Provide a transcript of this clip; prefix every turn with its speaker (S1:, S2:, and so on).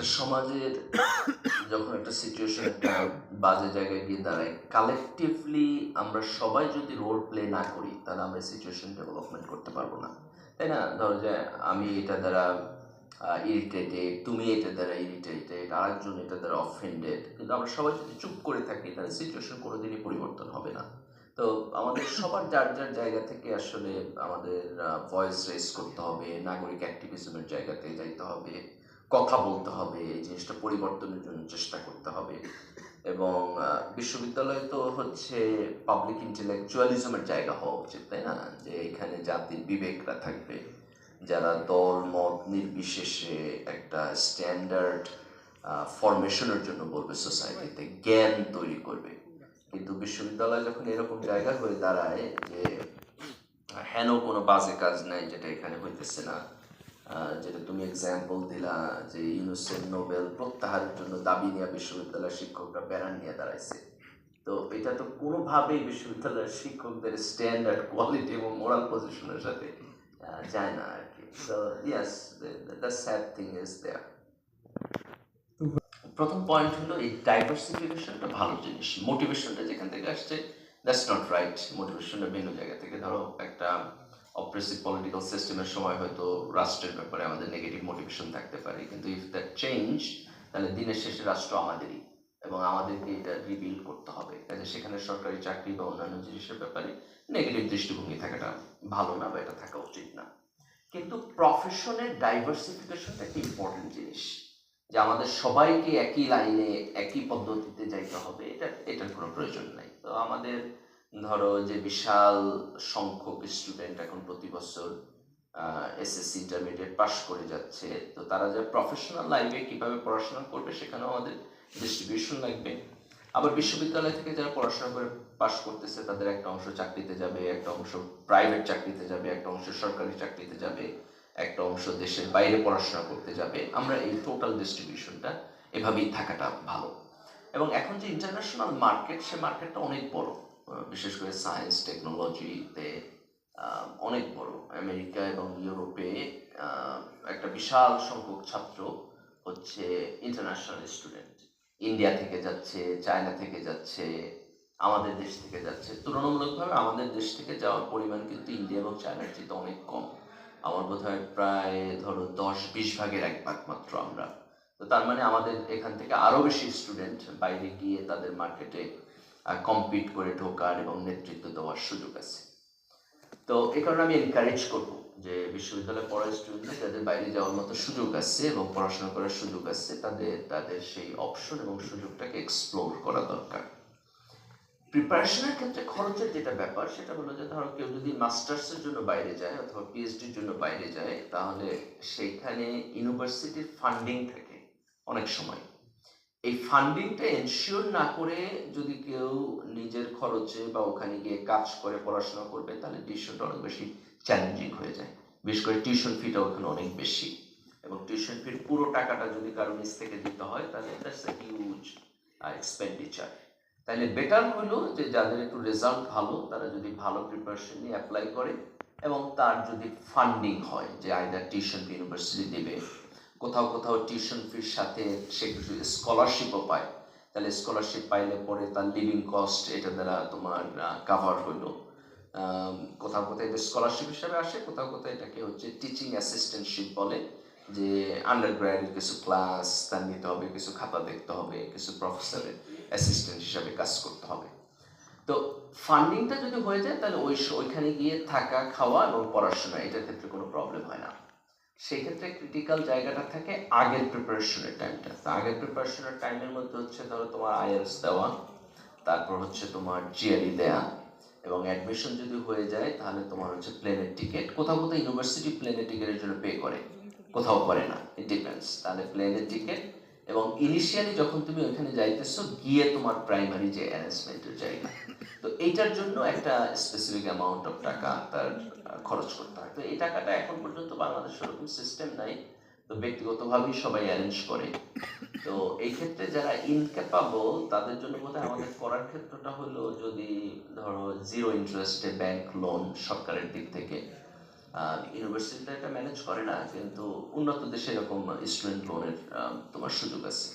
S1: একটা সমাজের যখন একটা সিচুয়েশন একটা বাজে জায়গায় গিয়ে দাঁড়ায়, কালেকটিভলি আমরা সবাই যদি রোল প্লে না করি তাহলে আমরা সিচুয়েশন ডেভেলপমেন্ট করতে পারবো না, তাই না? ধরো যে আমি এটা দ্বারা ইরিটেটেড, তুমি এটা দ্বারা ইরিটেটেড, আরেকজন এটা দ্বারা অফেন্ডেড, কিন্তু আমরা সবাই যদি চুপ করে থাকি তাহলে সিচুয়েশন কোনোদিনই পরিবর্তন হবে না। তো আমাদের সবার যার যার জায়গা থেকে আসলে আমাদের ভয়েস রেজ করতে হবে, নাগরিক অ্যাক্টিভিজমের জায়গাতে যাইতে হবে, কথা বলতে হবে, এই জিনিসটা পরিবর্তনের জন্য চেষ্টা করতে হবে। এবং বিশ্ববিদ্যালয় তো হচ্ছে পাবলিক ইন্টেলেকচুয়ালিজমের জায়গা হওয়া উচিত, তাই না? যে এখানে জাতির বিবেকরা থাকবে, যারা দল মত নির্বিশেষে একটা স্ট্যান্ডার্ড ফরমেশনের জন্য বলবে, সোসাইটিতে জ্ঞান তৈরি করবে। কিন্তু বিশ্ববিদ্যালয় যখন এরকম জায়গা হয়ে দাঁড়ায় যে হেন কোনো বাজে কাজ নাই যেটা এখানে হইতেছে না, যেটা তুমি এক্সাম্পল দিলা যে ইউনুসের নোবেল প্রত্যাহারের জন্য দাবি নিয়ে বিশ্ববিদ্যালয়ের শিক্ষকরা ব্যানার নিয়ে দাঁড়াইছে, তো এটা তো কোনোভাবেই বিশ্ববিদ্যালয়ের শিক্ষকদের স্ট্যান্ডার্ড কোয়ালিটি এবং মোরাল পজিশনের সাথে যায় না আর কি। So yes, the sad thing is there. প্রথম পয়েন্ট হলো এই ডাইভার্সিফিকেশনটা ভালো জিনিস, মোটিভেশনটা যেখান থেকে আসছে দ্যাটস নট রাইট। মোটিভেশনটা ভিন্ন জায়গা থেকে, ধরো একটা অপ্রেসিভ পলিটিক্যাল সিস্টেমের সময় হয়তো রাষ্ট্রের ব্যাপারে আমাদের নেগেটিভ মোটিভেশন থাকতে পারে, কিন্তু ইফ দ্যাট চেঞ্জ তাহলে দিনের শেষে রাষ্ট্র আমাদেরই, এবং আমাদেরকে এটা রিবিল্ড করতে হবে। কাজে সেখানে সরকারি চাকরি বা অন্যান্য জিনিসের ব্যাপারে নেগেটিভ দৃষ্টিভঙ্গি থাকাটা ভালো না, বা এটা থাকা উচিত না। কিন্তু প্রফেশনের ডাইভার্সিফিকেশনটা একটা ইম্পর্টেন্ট জিনিস, যে আমাদের সবাইকে একই লাইনে একই পদ্ধতিতে যাইতে হবে, এটার কোনো প্রয়োজন নাই। তো আমাদের ধরো যে বিশাল সংখ্যক স্টুডেন্ট এখন প্রতি বছর এসএসসি ইন্টারমিডিয়েট পাশ করে যাচ্ছে, তো তারা যে প্রফেশনাল লাইফে কীভাবে পড়াশোনা করবে সেখানেও আমাদের ডিস্ট্রিবিউশন লাগবে। আবার বিশ্ববিদ্যালয় থেকে যারা পড়াশোনা করে পাশ করতেছে তাদের একটা অংশ চাকরিতে যাবে, একটা অংশ প্রাইভেট চাকরিতে যাবে, একটা অংশ সরকারি চাকরিতে যাবে, একটা অংশ দেশের বাইরে পড়াশোনা করতে যাবে। আমরা এই টোটাল ডিস্ট্রিবিউশনটা এভাবেই থাকাটা ভালো। এবং এখন যে ইন্টারন্যাশনাল মার্কেট, সে মার্কেটটা অনেক বড়, বিশেষ করে সায়েন্স টেকনোলজিতে অনেক বড়। আমেরিকা এবং ইউরোপে একটা বিশাল সংখ্যক ছাত্র হচ্ছে ইন্টারন্যাশনাল স্টুডেন্ট, ইন্ডিয়া থেকে যাচ্ছে, চায়না থেকে যাচ্ছে, আমাদের দেশ থেকে যাচ্ছে। তুলনামূলকভাবে আমাদের দেশ থেকে যাওয়ার পরিমাণ কিন্তু ইন্ডিয়া এবং চায়নার চেয়ে অনেক কম। আমার বোধ হয় প্রায় ধরো 10-20 ভাগের 1 ভাগ মাত্র আমরা। তো তার মানে আমাদের এখান থেকে আরও বেশি স্টুডেন্ট বাইরে গিয়ে তাদের মার্কেটে কম্পিট করে ঢোকার এবং নেতৃত্ব দেওয়ার সুযোগ আছে। তো এই কারণে আমি এনকারেজ করব যে বিশ্ববিদ্যালয়ে পড়া স্টুডেন্টদের যাদের বাইরে যাওয়ার মতো সুযোগ আছে এবং পড়াশোনা করার সুযোগ আছে, তাদের সেই অপশন এবং সুযোগটাকে এক্সপ্লোর করা দরকার। প্রিপারেশনের ক্ষেত্রে খরচের যেটা ব্যাপার, সেটা হলো যে ধরো কেউ যদি মাস্টার্সের জন্য বাইরে যায় অথবা পিএইচডির জন্য বাইরে যায়, তাহলে সেইখানে ইউনিভার্সিটির ফান্ডিং থাকে অনেক সময়। এই ফান্ডিংটা এনশিওর না করে যদি কেউ নিজের খরচে বা ওখানে গিয়ে কাজ করে পড়াশোনা করবে, তাহলে টিউশনটা অনেক বেশি চ্যালেঞ্জিং হয়ে যায়। বিশেষ করে টিউশন ফিটা ওখানে অনেক বেশি, এবং টিউশন ফির পুরো টাকাটা যদি কারো নিজ থেকে দিতে হয় তাহলে দ্যাটস এ হিউজ এক্সপেন্ডিচার। তাহলে বেটার হলো যে যাদের একটু রেজাল্ট ভালো তারা যদি ভালো প্রিপারেশন নিয়ে অ্যাপ্লাই করে, এবং তার যদি ফান্ডিং হয় যে আইদার টিউশন ফি ইউনিভার্সিটি দেবে, কোথাও কোথাও টিউশন ফির সাথে সে কিছু স্কলারশিপও পায়, তাহলে স্কলারশিপ পাইলে পরে তার লিভিং কস্ট এটা দ্বারা তোমার কাভার হইলো। কোথাও কোথাও এটা স্কলারশিপ হিসাবে আসে, কোথাও কোথাও এটাকে হচ্ছে টিচিং অ্যাসিস্ট্যান্টশিপ বলে, যে আন্ডার গ্র্যাডের কিছু ক্লাস তার নিতে হবে, কিছু খাতা দেখতে হবে, কিছু প্রফেসরের অ্যাসিস্ট্যান্ট হিসাবে কাজ করতে হবে। তো ফান্ডিংটা যদি হয়ে যায় তাহলে ওইখানে গিয়ে থাকা, খাওয়া এবং পড়াশোনা, এটার ক্ষেত্রে কোনো প্রবলেম হয় না। সেক্ষেত্রে ক্রিটিক্যাল জায়গাটা থাকে আগের প্রিপারেশনের টাইমটা। তো আগের প্রিপারেশনের টাইমের মধ্যে হচ্ছে ধরো তোমার আইএলটিএস দেওয়া, তারপর হচ্ছে তোমার জিআরই দেয়া, এবং অ্যাডমিশন যদি হয়ে যায় তাহলে তোমার হচ্ছে প্লেনের টিকিট। কোথাও কোথাও ইউনিভার্সিটি প্লেনের টিকিটের জন্য পে করে, কোথাও করে না, ইট ডিপেন্ডস। তাহলে প্লেনের টিকিট, এবং ইনিশিয়ালি যখন তুমি ওইখানে যাইতেছো গিয়ে তোমার প্রাইমারি যে অ্যারেঞ্জমেন্টের জায়গা, তো এইটার জন্য একটা স্পেসিফিক অ্যামাউন্ট অফ টাকা তার খরচ করতে হয়। তো এই টাকাটা এখন পর্যন্ত বাংলাদেশে ওরকম সিস্টেম নাই, তো ব্যক্তিগতভাবেই সবাই অ্যারেঞ্জ করে। তো এই ক্ষেত্রে যারা ইনক্যাপাবল তাদের জন্য বোধহয় আমাদের করার ক্ষেত্রটা হলো, যদি ধরো জিরো ইন্টারেস্টে ব্যাংক লোন সরকারের দিক থেকে, ইউনিভার্সিটিটা এটা ম্যানেজ করে না, কিন্তু উন্নত দেশে এরকম স্টুডেন্ট লোনের তোমার সুযোগ আছে।